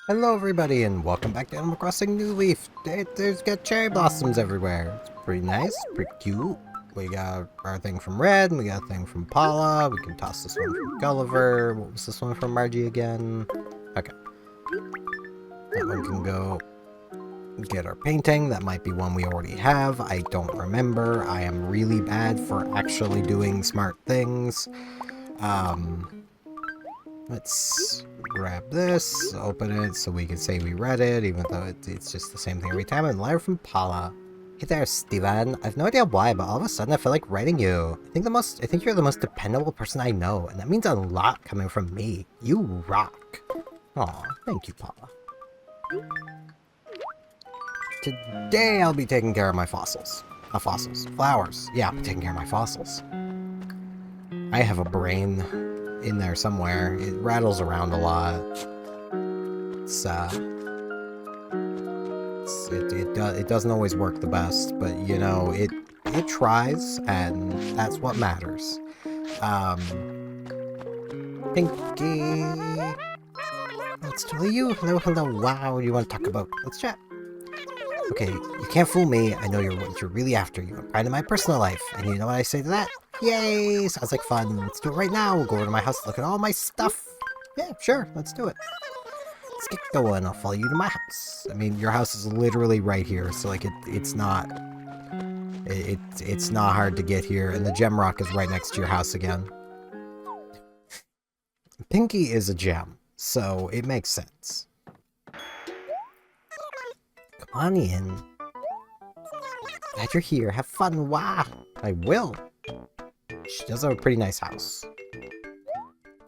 Hello everybody and welcome back to Animal Crossing New Leaf. There's got cherry blossoms everywhere. It's pretty nice, pretty cute. We got our thing from Red, and we got a thing from Paula. We can toss this one from Gulliver. What was this one from Margie again? Okay. That one can go get our painting. That might be one we already have. I don't remember. I am really bad for actually doing smart things. Let's grab this, open it so we can say we read it, even though it's just the same thing every time. And letter from Paula. Hey there, Steven. I've no idea why, but all of a sudden I feel like writing you. I think you're the most dependable person I know, and that means a lot coming from me. You rock. Aw, thank you, Paula. Today I'll be taking care of my fossils. Flowers. Yeah, I'm taking care of my fossils. I have a brain in there somewhere. It rattles around a lot. It doesn't always work the best, but you know, it tries, and that's what matters. Pinky. That's totally you. Hello. Wow, you want to talk about? Let's chat. Okay, you can't fool me. I know what you're really after. You're pride in my personal life, and you know what I say to that? Yay! Sounds like fun. Let's do it right now. We'll go over to my house, look at all my stuff. Yeah, sure. Let's do it. Let's get going. I'll follow you to my house. I mean, your house is literally right here, so like it's not hard to get here, and the gem rock is right next to your house again. Pinky is a gem, so it makes sense. Come on in. Glad you're here. Have fun. Wow. I will. She does have a pretty nice house.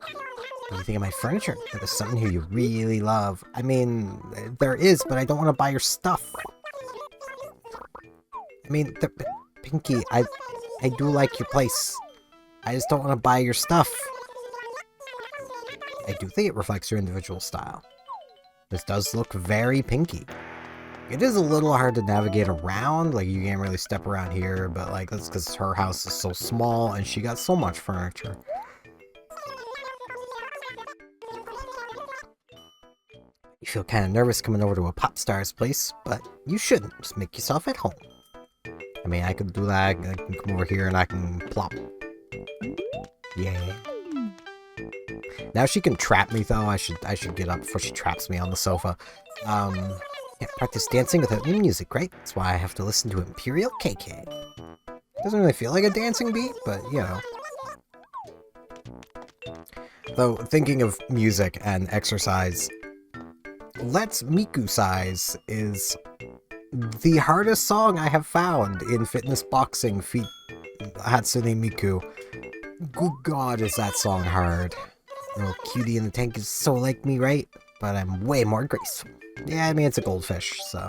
What do you think of my furniture? There's something here you really love. I mean, there is, but I don't want to buy your stuff. I mean, Pinky, I do like your place. I just don't want to buy your stuff. I do think it reflects your individual style. This does look very Pinky. It is a little hard to navigate around, like you can't really step around here, but like that's because her house is so small and she got so much furniture. You feel kind of nervous coming over to a pop star's place, but you shouldn't. Just make yourself at home. I mean, I could do that. I can come over here and I can plop. Yeah. Now she can trap me though. I should get up before she traps me on the sofa. Can't practice dancing without any music, right? That's why I have to listen to Imperial KK. Doesn't really feel like a dancing beat, but you know. Though, thinking of music and exercise, Let's Miku Size is the hardest song I have found in fitness boxing feat Hatsune Miku. Good God, is that song hard. Little cutie in the tank is so like me, right? But I'm way more graceful. Yeah, I mean, it's a goldfish, so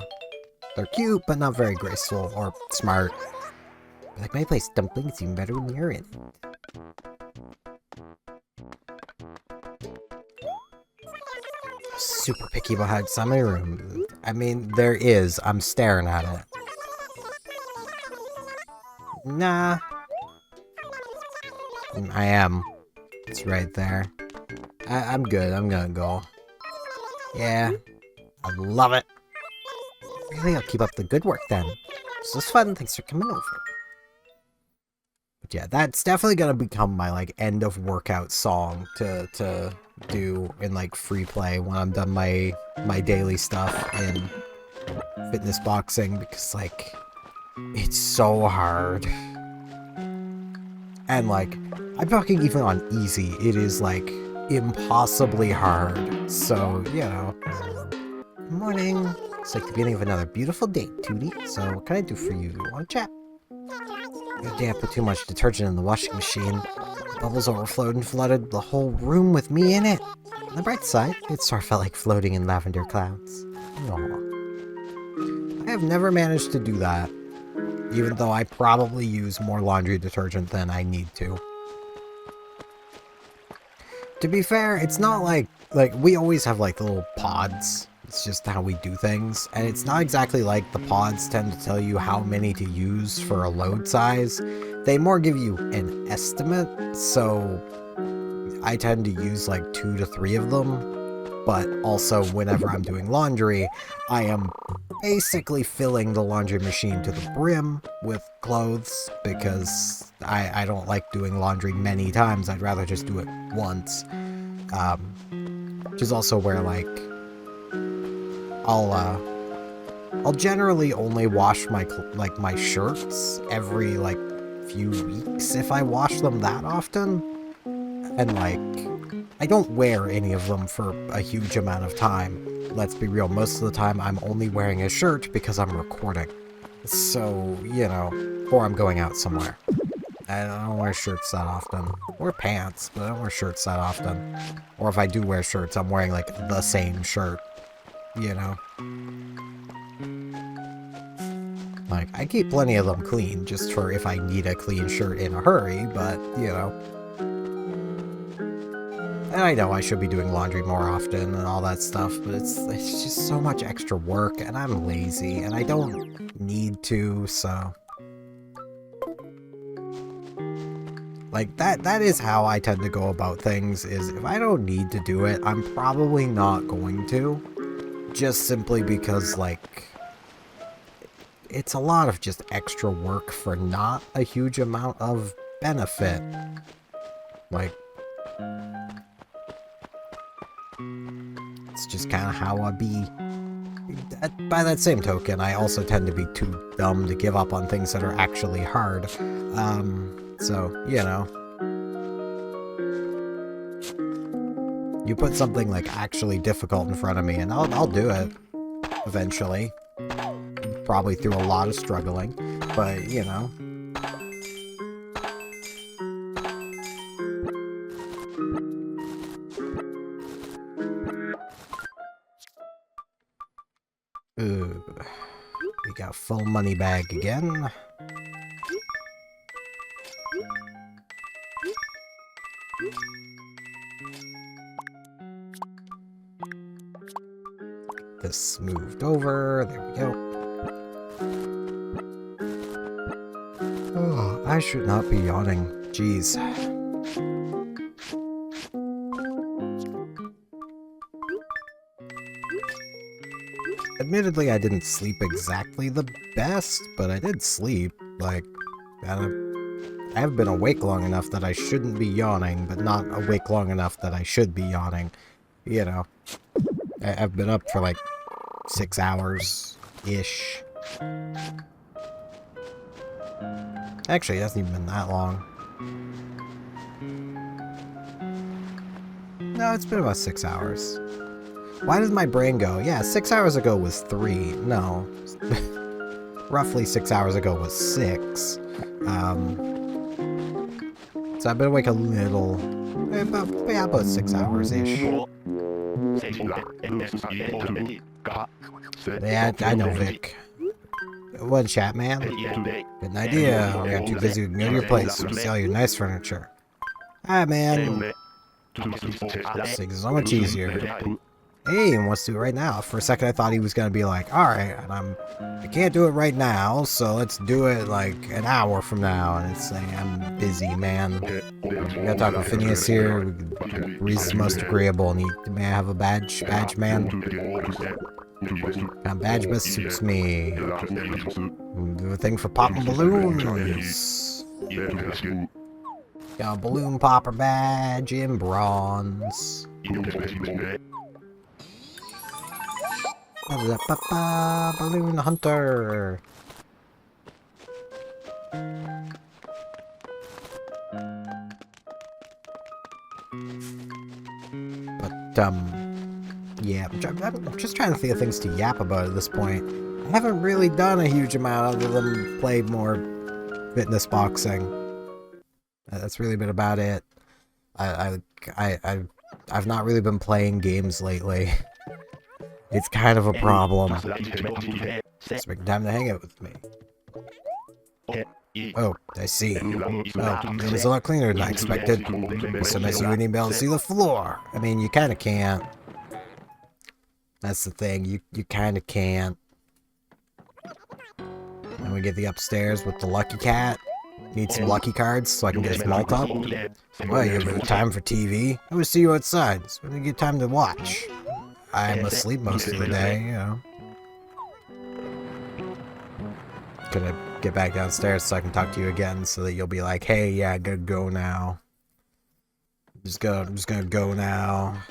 they're cute, but not very graceful or smart. Like my place, dumplings even better when you're in. Super picky about how it's on my room. I mean, there is. I'm staring at it. Nah. I am. It's right there. I'm good. I'm gonna go. Yeah. I love it. Really, I'll keep up the good work then. This was fun. Thanks for coming over. But yeah, that's definitely gonna become my like end of workout song to do in like free play when I'm done my daily stuff in fitness boxing, because like it's so hard. And like I'm talking even on easy, it is like impossibly hard. So, you know. Good morning. It's like the beginning of another beautiful day, Tootie. So, what can I do for you? Want to chat? The other day I put too much detergent in the washing machine. The bubbles overflowed and flooded the whole room with me in it. On the bright side, it sort of felt like floating in lavender clouds. Aww. I have never managed to do that, even though I probably use more laundry detergent than I need to. To be fair, it's not like we always have like the little pods. It's just how we do things, and it's not exactly like the pods tend to tell you how many to use for a load size. They more give you an estimate, so I tend to use like 2 to 3 of them. but also whenever I'm doing laundry, I am basically filling the laundry machine to the brim with clothes, because I don't like doing laundry many times. I'd rather just do it once. Which is also where, like, I'll generally only wash my shirts every, like, few weeks if I wash them that often. And, like, I don't wear any of them for a huge amount of time. Let's be real, most of the time I'm only wearing a shirt because I'm recording. So, you know, or I'm going out somewhere. I don't wear shirts that often. I wear pants, but I don't wear shirts that often. Or if I do wear shirts, I'm wearing, like, the same shirt, you know? Like, I keep plenty of them clean, just for if I need a clean shirt in a hurry, but, you know. And I know I should be doing laundry more often and all that stuff, but it's just so much extra work, and I'm lazy, and I don't need to, so... Like, that is how I tend to go about things, is if I don't need to do it, I'm probably not going to. Just simply because, like... It's a lot of just extra work for not a huge amount of benefit. Like... It's just kind of how I be. By that same token, I also tend to be too dumb to give up on things that are actually hard. So, you know. You put something, like, actually difficult in front of me, and I'll do it. Eventually. Probably through a lot of struggling, but, you know. Ooh, we got full money bag again. This moved over. There we go. Oh, I should not be yawning. Jeez. Admittedly, I didn't sleep exactly the best, but I did sleep. Like, I have been awake long enough that I shouldn't be yawning, but not awake long enough that I should be yawning. You know. I've been up for like 6 hours-ish. Actually, it hasn't even been that long. No, it's been about 6 hours. Why does my brain go, yeah, 6 hours ago was 3. No. Roughly 6 hours ago was 6. So I've been awake a little, about 6 hours-ish. Yeah, I know, Vic. What, chat, man? Good idea. I got too busy to go to your place to sell you nice furniture. Ah, man. This thing's so much easier. Hey, and let's do it right now. For a second, I thought he was gonna be like, "Alright, and I can't do it right now, so let's do it like an hour from now." And it's like, I'm busy, man. We gotta talk with Phineas here. Reese's most agreeable, and may I have a badge, man? Badge best suits me. Do a thing for popping balloons. Got a balloon popper badge in bronze. Balloon hunter. But yeah, I'm just trying to think of things to yap about at this point. I haven't really done a huge amount other than play more fitness boxing. That's really been about it. I've not really been playing games lately. It's kind of a problem. It's making time to hang out with me. Oh, I see. Oh, it was a lot cleaner than I expected. So nice you wouldn't even be able to see the floor. I mean, you kind of can't. That's the thing. You kind of can't. And we get the upstairs with the lucky cat. Need some lucky cards so I can get his malt up. Well, you have time for TV? I would see you outside. So when do you get time to watch? I'm asleep most of the day, you know. Gonna get back downstairs so I can talk to you again so that you'll be like, hey, yeah, I gotta go now. I'm just gonna go now.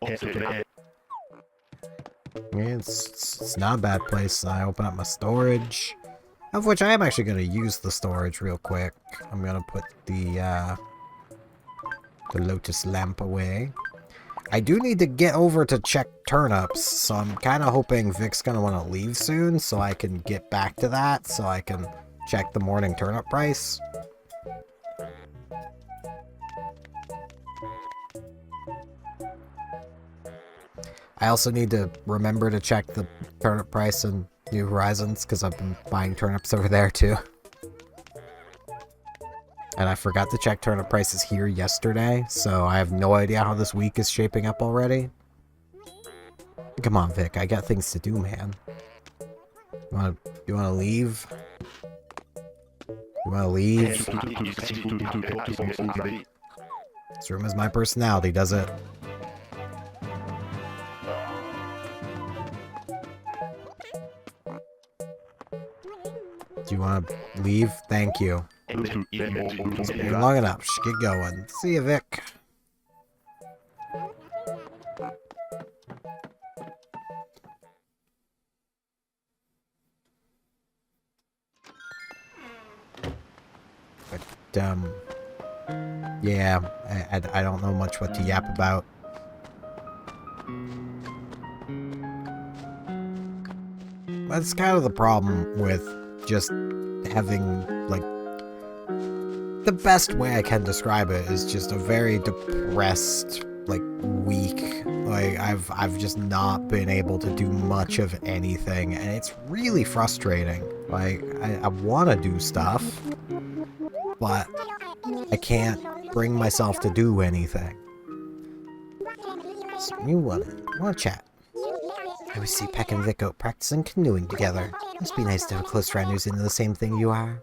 Yeah, it's not a bad place. I open up my storage, of which I am actually gonna use the storage real quick. I'm gonna put the lotus lamp away. I do need to get over to check turnips, so I'm kind of hoping Vic's gonna want to leave soon so I can get back to that, so I can check the morning turnip price. I also need to remember to check the turnip price in New Horizons, because I've been buying turnips over there too. And I forgot to check turnip prices here yesterday, so I have no idea how this week is shaping up already. Come on, Vic, I got things to do, man. You wanna leave? You wanna leave? This room is my personality, does it? Do you wanna leave? Thank you. Long enough. Just get going. See you, Vic. But, yeah, I don't know much what to yap about. That's kind of the problem with just having, like, the best way I can describe it is just a very depressed, like, week. Like, I've just not been able to do much of anything, and it's really frustrating. Like, I want to do stuff, but I can't bring myself to do anything. So you wanna chat? I always see Peck and Vic out practicing canoeing together. Must be nice to have a close friend who's into the same thing you are.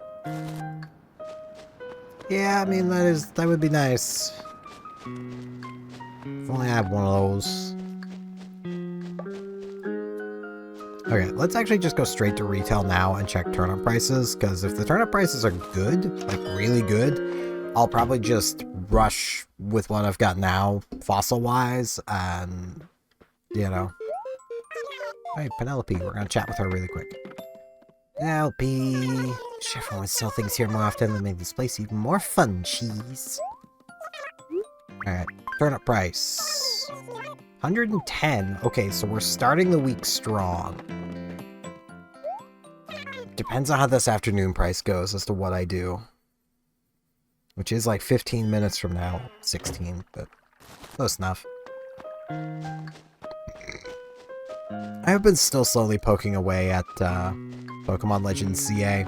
Yeah, I mean, that would be nice. If only I had one of those. Okay, let's actually just go straight to retail now and check turnip prices, because if the turnip prices are good, like really good, I'll probably just rush with what I've got now, fossil-wise, and, you know. Hey, Penelope, we're gonna chat with her really quick. Penelope! Chef wants to sell things here more often and make this place even more fun, cheese. Alright, turnip price. 110. Okay, so we're starting the week strong. Depends on how this afternoon price goes as to what I do. Which is like 15 minutes from now. 16, but close enough. I have been still slowly poking away at Pokemon Legends CA.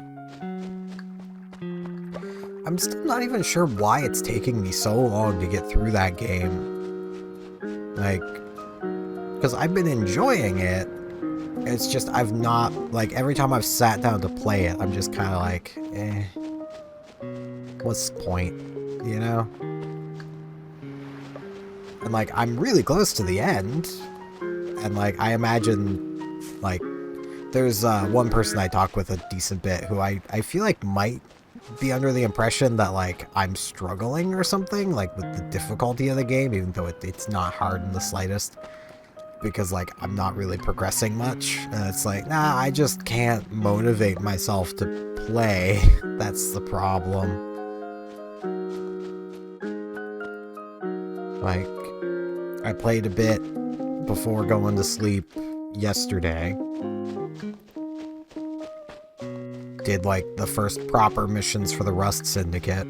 I'm still not even sure why it's taking me so long to get through that game. Like, because I've been enjoying it. It's just I've not, like, every time I've sat down to play it, I'm just kind of like, eh. What's the point, you know? And, like, I'm really close to the end. And, like, I imagine, like, there's one person I talk with a decent bit who I feel like might be under the impression that, like, I'm struggling or something, like, with the difficulty of the game, even though it's not hard in the slightest. Because, like, I'm not really progressing much. And it's like, nah, I just can't motivate myself to play. That's the problem. Like, I played a bit before going to sleep yesterday. Did, like, the first proper missions for the Rust Syndicate.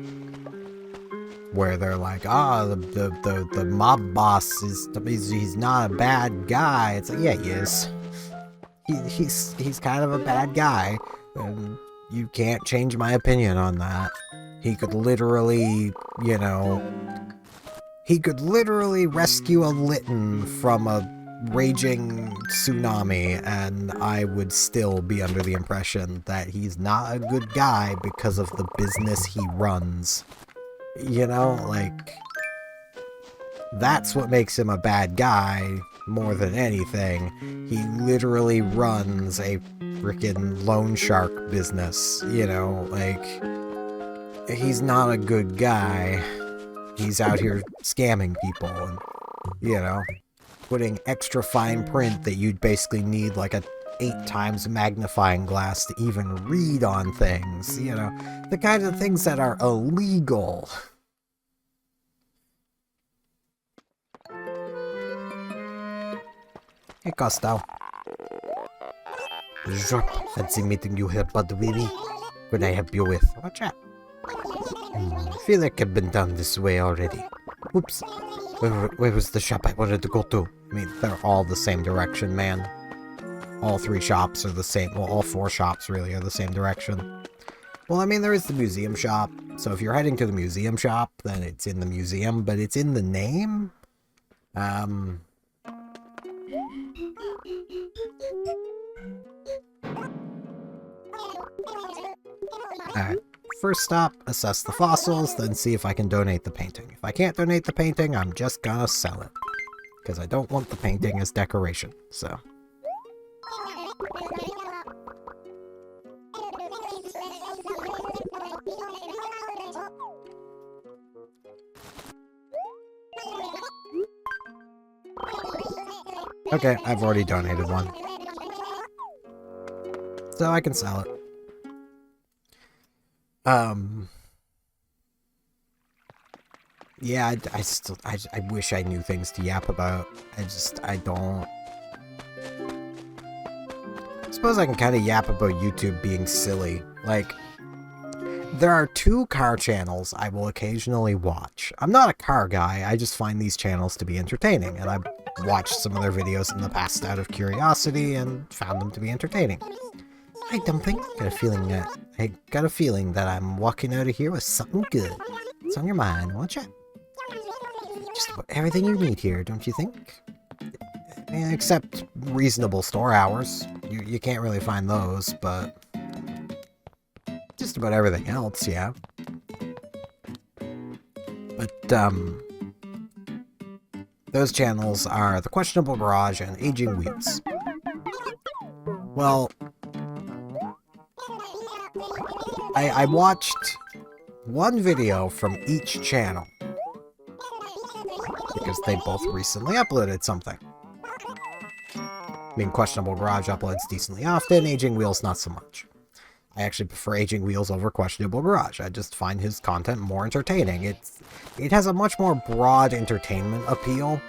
Where they're like, the mob boss he's not a bad guy. It's like, yeah, he is. He's kind of a bad guy, and you can't change my opinion on that. He could literally, you know, rescue a Litten from a raging tsunami, and I would still be under the impression that he's not a good guy because of the business he runs. You know, like, That's what makes him a bad guy more than anything. He literally runs a freaking loan shark business, you know, like, he's not a good guy. He's out here scamming people and, you know, putting extra fine print that you'd basically need like a 8 times magnifying glass to even read on things, you know, the kinds of things that are illegal. Hey, Costello. Fancy meeting you here, Bud Weedy. What I help you with? What's that? I feel like I've been down this way already. Whoops. Where was the shop I wanted to go to? I mean, they're all the same direction, man. All 3 shops are the same. Well, all 4 shops really are the same direction. Well, I mean, there is the museum shop. So if you're heading to the museum shop, then it's in the museum, but it's in the name? Alright. First stop, assess the fossils, then see if I can donate the painting. If I can't donate the painting, I'm just gonna sell it. Because I don't want the painting as decoration, so... Okay, I've already donated one. So I can sell it. Yeah, I wish I knew things to yap about. I don't. I suppose I can kind of yap about YouTube being silly. Like, there are 2 car channels I will occasionally watch. I'm not a car guy, I just find these channels to be entertaining, and I've watched some of their videos in the past out of curiosity and found them to be entertaining. Hi, Dumpling. I got a feeling that I'm walking out of here with something good. What's on your mind, won't you? Just about everything you need here, don't you think? Except reasonable store hours. You can't really find those, but... just about everything else, yeah. But, those channels are The Questionable Garage and Aging Wheels. Well... I watched one video from each channel. Because they both recently uploaded something. I mean, Questionable Garage uploads decently often, Aging Wheels not so much. I actually prefer Aging Wheels over Questionable Garage. I just find his content more entertaining. It has a much more broad entertainment appeal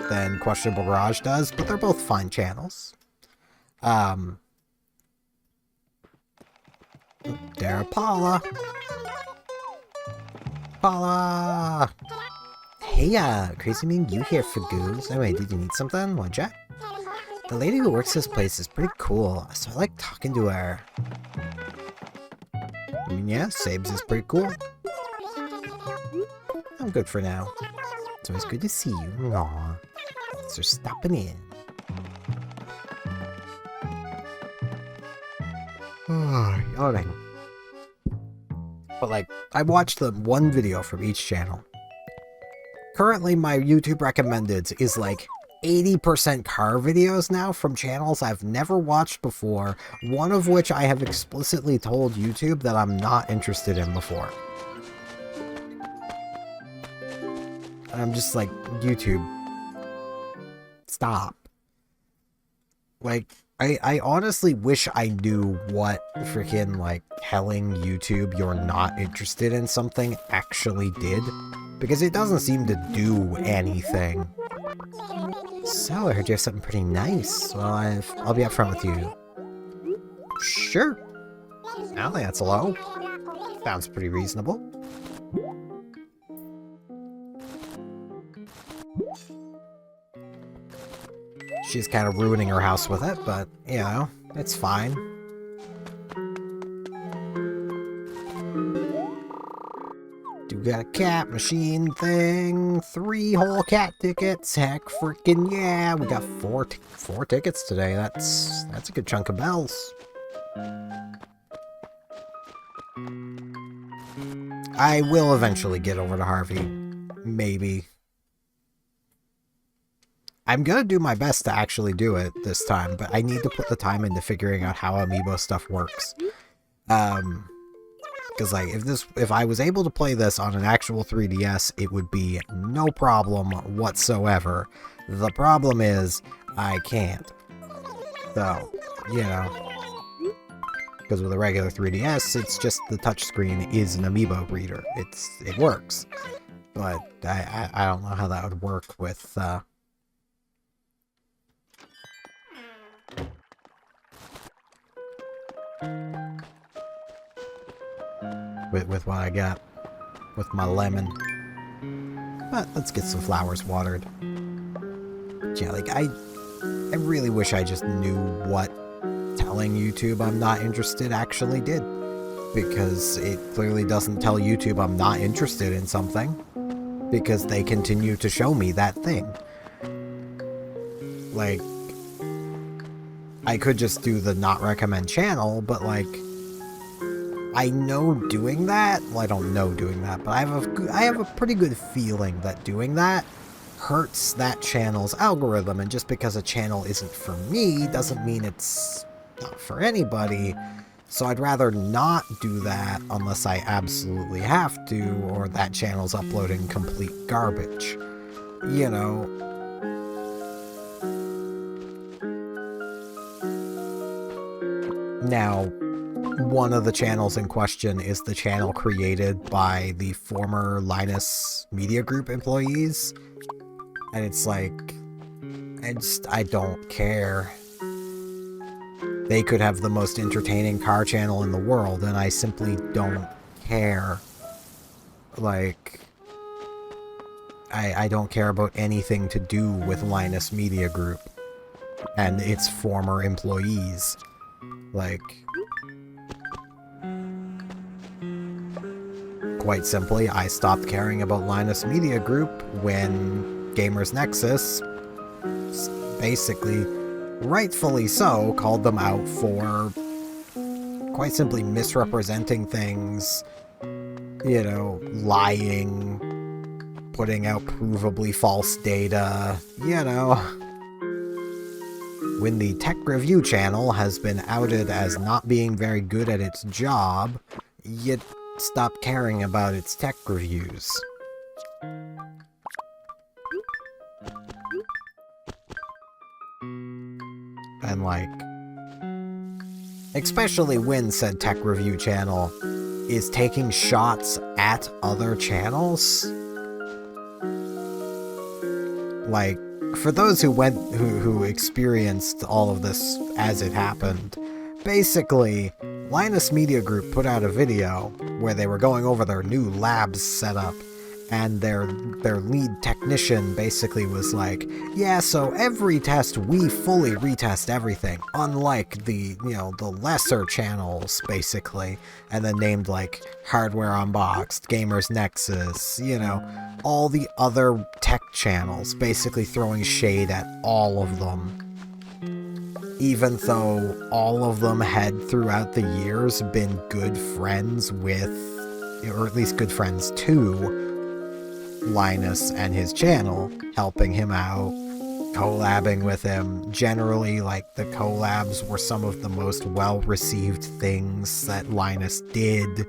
than Questionable Garage does, but they're both fine channels. There, Paula! Paula! Hey, Crazy Mean, you here for goose? Anyway, did you need something? What'd ya? The lady who works this place is pretty cool, so I like talking to her. I mean, yeah, Sabes is pretty cool. I'm good for now. It's always good to see you. Aw. Thanks for stopping in. Alright. But like, I watched the one video from each channel. Currently, my YouTube recommendeds is like 80% car videos now from channels I've never watched before, one of which I have explicitly told YouTube that I'm not interested in before. And I'm just like, YouTube, stop. Like, I honestly wish I knew what freaking, like, telling YouTube you're not interested in something actually did, because it doesn't seem to do anything. So, I heard you have something pretty nice. Well, I'll be upfront with you. Sure. I don't think that's low. Sounds pretty reasonable. She's kind of ruining her house with it, but, you know, it's fine. Do we got a cat machine thing? 3 whole cat tickets. Heck freaking yeah. We got 4 tickets today. That's a good chunk of bells. I will eventually get over to Harvey. Maybe. I'm gonna do my best to actually do it this time, but I need to put the time into figuring out how amiibo stuff works. Because like if I was able to play this on an actual 3DS, it would be no problem whatsoever. The problem is I can't. So, you know, because with a regular 3DS, it's just the touchscreen is an amiibo reader. It works, but I don't know how that would work with with what I got with my lemon. But let's get some flowers watered. Yeah, like I really wish I just knew what telling YouTube I'm not interested actually did, because it clearly doesn't tell YouTube I'm not interested in something, because they continue to show me that thing. Like, I could just do the not recommend channel, but like, I know doing that, well, I don't know doing that, but I have a pretty good feeling that doing that hurts that channel's algorithm, and just because a channel isn't for me doesn't mean it's not for anybody. So I'd rather not do that unless I absolutely have to, or that channel's uploading complete garbage. You know. Now, one of the channels in question is the channel created by the former Linus Media Group employees. And it's like, I don't care. They could have the most entertaining car channel in the world, and I simply don't care. Like, I don't care about anything to do with Linus Media Group and its former employees. Like, quite simply, I stopped caring about Linus Media Group when Gamers Nexus, basically, rightfully so, called them out for quite simply misrepresenting things, you know, lying, putting out provably false data, you know. When the Tech Review channel has been outed as not being very good at its job, you stop caring about its tech reviews. And like, especially when said tech review channel is taking shots at other channels. Like, for those who experienced all of this as it happened, basically, Linus Media Group put out a video where they were going over their new labs setup, and their lead technician basically was like, yeah, so every test we fully retest everything, unlike the, you know, the lesser channels, basically, and then named like Hardware Unboxed, Gamers Nexus, you know, all the other tech channels, basically throwing shade at all of them. Even though all of them had throughout the years been good friends with, or at least good friends to, Linus and his channel, helping him out, collabing with him. Generally, like, the collabs were some of the most well-received things that Linus did,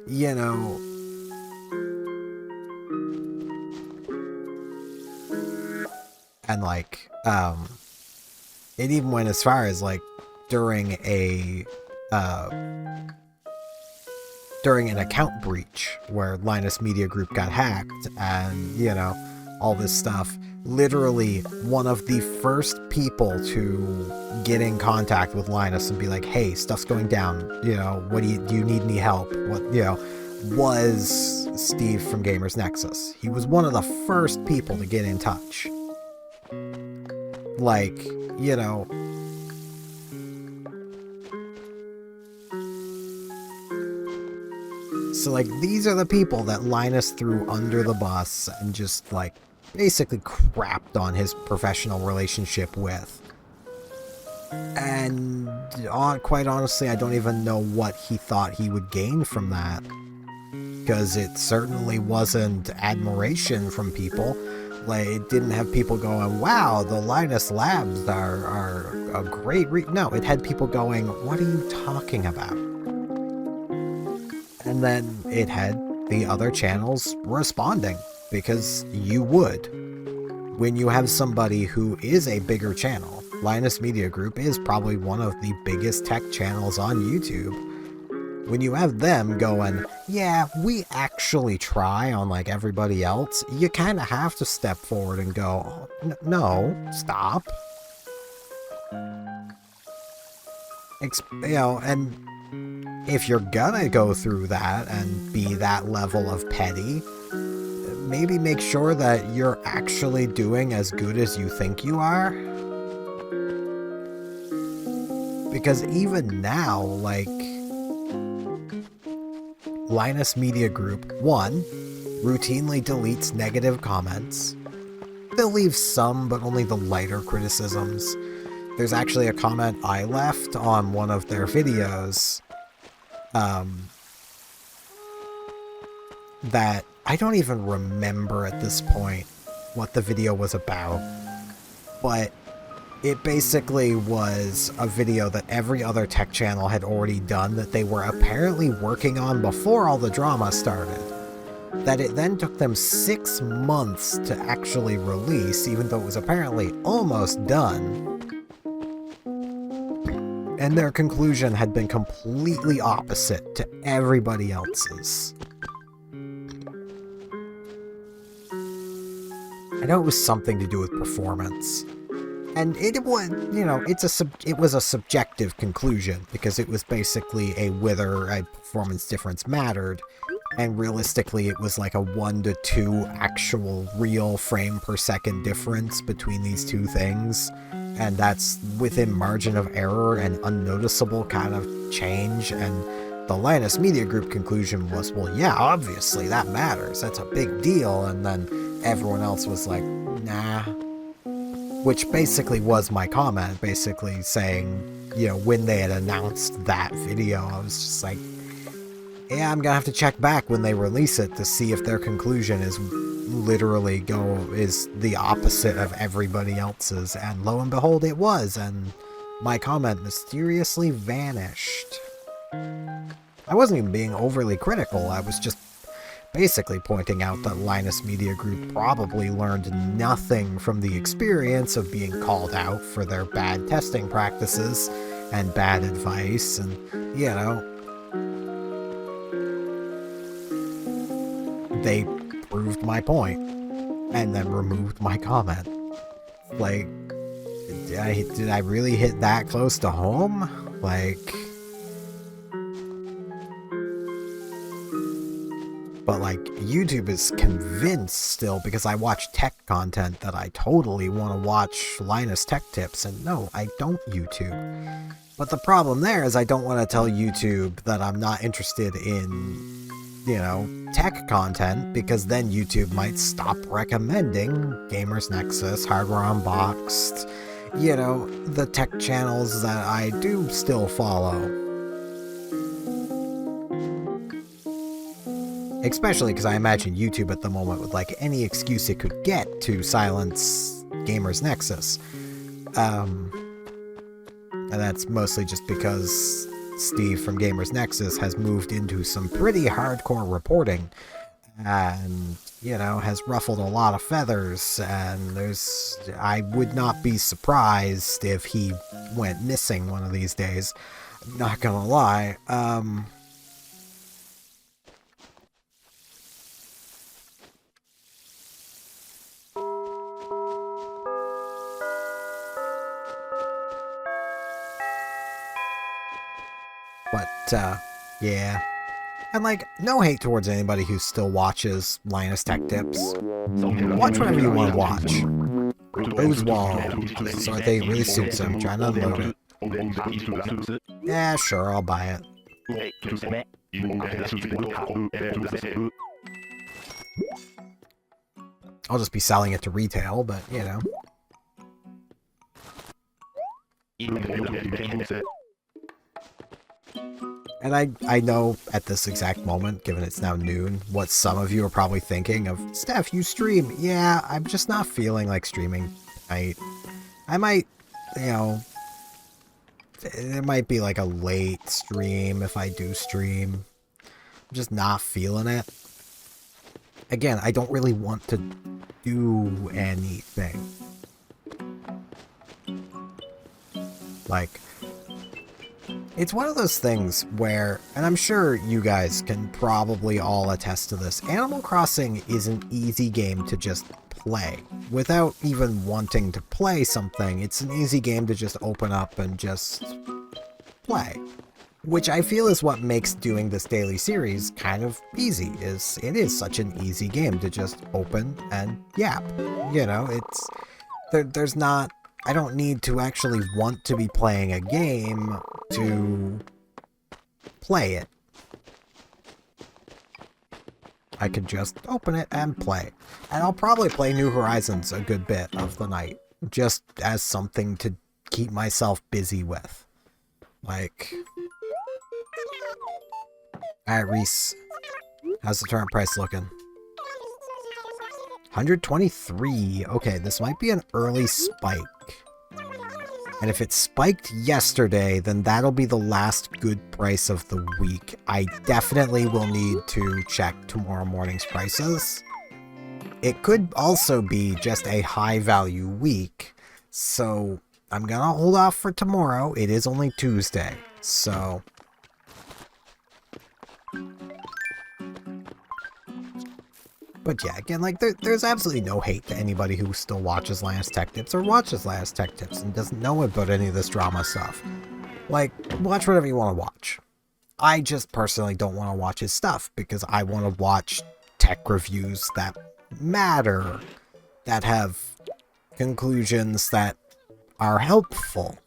you know. And like, it even went as far as like during an account breach where Linus Media Group got hacked and, you know, all this stuff. Literally one of the first people to get in contact with Linus and be like, hey, stuff's going down, you know, do you need any help? What, you know, was Steve from Gamers Nexus. He was one of the first people to get in touch. Like, you know, so like, these are the people that Linus threw under the bus and just like basically crapped on his professional relationship with. And quite honestly, I don't even know what he thought he would gain from that, because it certainly wasn't admiration from people. Like, it didn't have people going, wow, the Linus Labs are a great no, it had people going, what are you talking about? And then it had the other channels responding, because you would. When you have somebody who is a bigger channel, Linus Media Group is probably one of the biggest tech channels on YouTube. When you have them going, yeah, we actually try on like everybody else, you kind of have to step forward and go, no, stop. And if you're gonna go through that and be that level of petty, maybe make sure that you're actually doing as good as you think you are. Because even now, like, Linus Media Group, 1, routinely deletes negative comments. They'll leave some, but only the lighter criticisms. There's actually a comment I left on one of their videos that I don't even remember at this point what the video was about, but it basically was a video that every other tech channel had already done that they were apparently working on before all the drama started. That it then took them 6 months to actually release, even though it was apparently almost done. And their conclusion had been completely opposite to everybody else's. I know it was something to do with performance. And it was, you know, it was a subjective conclusion, because it was basically whether a performance difference mattered, and realistically it was like a 1 to 2 actual real frame per second difference between these two things, and that's within margin of error and unnoticeable kind of change. And the Linus Media Group conclusion was, well, yeah, obviously that matters, that's a big deal. And then everyone else was like, nah. Which basically was my comment, basically saying, you know, when they had announced that video, I was just like, yeah, I'm gonna have to check back when they release it to see if their conclusion is literally is the opposite of everybody else's. And lo and behold, it was, and my comment mysteriously vanished. I wasn't even being overly critical, I was just basically pointing out that Linus Media Group probably learned nothing from the experience of being called out for their bad testing practices and bad advice, and, you know, they proved my point and then removed my comment. Like, did I really hit that close to home? Like, but like, YouTube is convinced still, because I watch tech content, that I totally want to watch Linus Tech Tips, and no, I don't YouTube. But the problem there is I don't want to tell YouTube that I'm not interested in, you know, tech content, because then YouTube might stop recommending Gamers Nexus, Hardware Unboxed, you know, the tech channels that I do still follow. Especially because I imagine YouTube at the moment would like any excuse it could get to silence Gamers Nexus. And that's mostly just because Steve from Gamers Nexus has moved into some pretty hardcore reporting and, you know, has ruffled a lot of feathers, and I would not be surprised if he went missing one of these days. Not gonna lie. But, yeah. And, like, no hate towards anybody who still watches Linus Tech Tips. Watch whatever you want to watch. Those walls, so they really suits him. Trying to unload it. Yeah, sure, I'll buy it. I'll just be selling it to retail, but, you know. And I know at this exact moment, given it's now noon, what some of you are probably thinking of, Steph, you stream. Yeah, I'm just not feeling like streaming tonight. I might, you know, it might be like a late stream if I do stream. I'm just not feeling it. Again, I don't really want to do anything. Like, it's one of those things where, and I'm sure you guys can probably all attest to this, Animal Crossing is an easy game to just play. Without even wanting to play something, it's an easy game to just open up and just play. Which I feel is what makes doing this daily series kind of easy, is it is such an easy game to just open and yap. You know, it's, there's not, I don't need to actually want to be playing a game to play it. I could just open it and play. And I'll probably play New Horizons a good bit of the night, just as something to keep myself busy with. Like, alright, Reese, how's the turn price looking? 123. Okay, this might be an early spike. And if it spiked yesterday, then that'll be the last good price of the week. I definitely will need to check tomorrow morning's prices. It could also be just a high value week, so I'm gonna hold off for tomorrow. It is only Tuesday, so... But yeah, again, like, there's absolutely no hate to anybody who still watches Last Tech Tips or watches Last Tech Tips and doesn't know about any of this drama stuff. Like, watch whatever you want to watch. I just personally don't want to watch his stuff because I want to watch tech reviews that matter, that have conclusions that are helpful.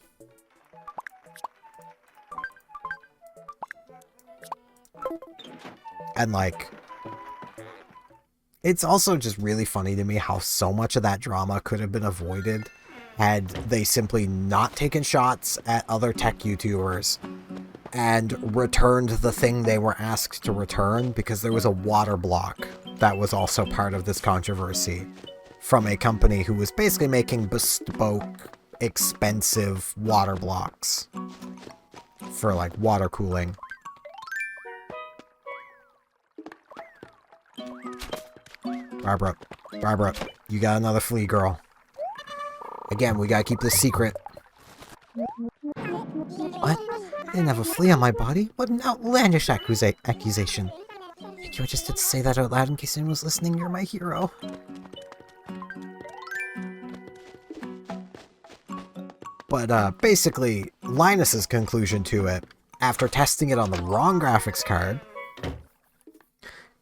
And, like, it's also just really funny to me how so much of that drama could have been avoided had they simply not taken shots at other tech YouTubers and returned the thing they were asked to return, because there was a water block that was also part of this controversy from a company who was basically making bespoke, expensive water blocks for, like, water cooling. Barbara, you got another flea, girl. Again, we gotta keep this secret. What? I didn't have a flea on my body? What an outlandish accusation. Thank you, I just had to say that out loud in case anyone was listening. You're my hero. But, basically, Linus's conclusion to it, after testing it on the wrong graphics card,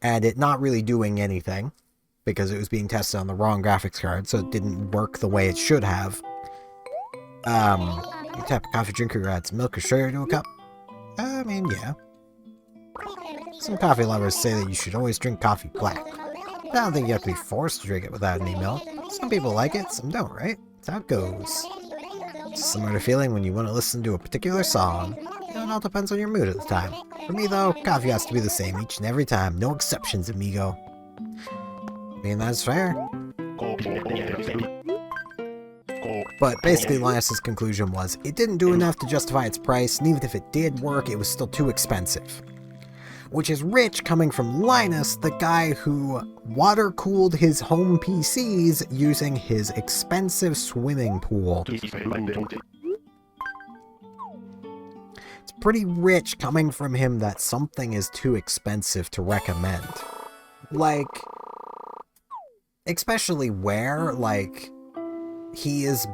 and it not really doing anything, because it was being tested on the wrong graphics card, so it didn't work the way it should have. You tap a coffee drinker, add some milk or sugar to a cup? I mean, yeah. Some coffee lovers say that you should always drink coffee black. I don't think you have to be forced to drink it without any milk. Some people like it, some don't, right? That's how it goes. It's similar to feeling when you want to listen to a particular song. It all depends on your mood at the time. For me, though, coffee has to be the same each and every time. No exceptions, amigo. I mean, that's fair. But basically, Linus's conclusion was, it didn't do enough to justify its price, and even if it did work, it was still too expensive. Which is rich coming from Linus, the guy who water-cooled his home PCs using his expensive swimming pool. It's pretty rich coming from him that something is too expensive to recommend. Like, especially where, like, he is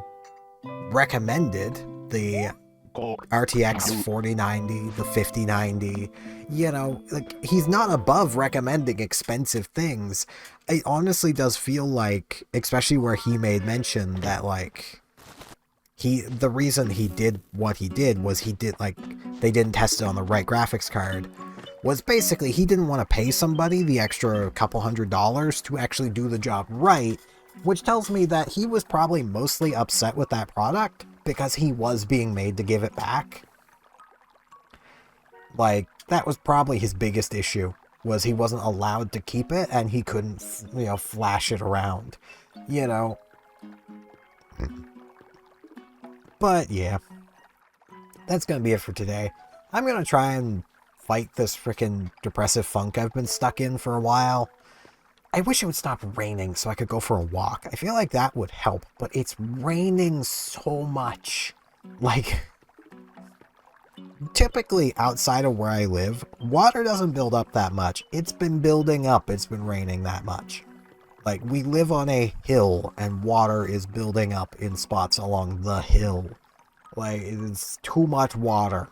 recommended the RTX 4090, the 5090, you know, like, he's not above recommending expensive things. It honestly does feel like, especially where he made mention that, like, the reason he did what he did was they didn't test it on the right graphics card, was basically he didn't want to pay somebody the extra couple $100 to actually do the job right, which tells me that he was probably mostly upset with that product because he was being made to give it back. Like, that was probably his biggest issue, was he wasn't allowed to keep it, and he couldn't, flash it around, you know. But, yeah. That's gonna be it for today. I'm gonna try and fight this freaking depressive funk I've been stuck in for a while. I wish it would stop raining so I could go for a walk. I feel like that would help, but it's raining so much. Like, typically outside of where I live, water doesn't build up that much. It's been building up. It's been raining that much. Like, we live on a hill and water is building up in spots along the hill. Like, it's too much water.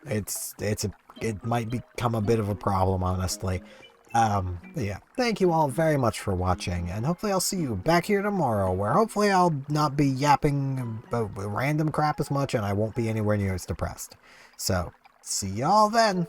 It might become a bit of a problem, honestly. Yeah, thank you all very much for watching, and hopefully I'll see you back here tomorrow, where hopefully I'll not be yapping about random crap as much, and I won't be anywhere near as depressed. So, see y'all then!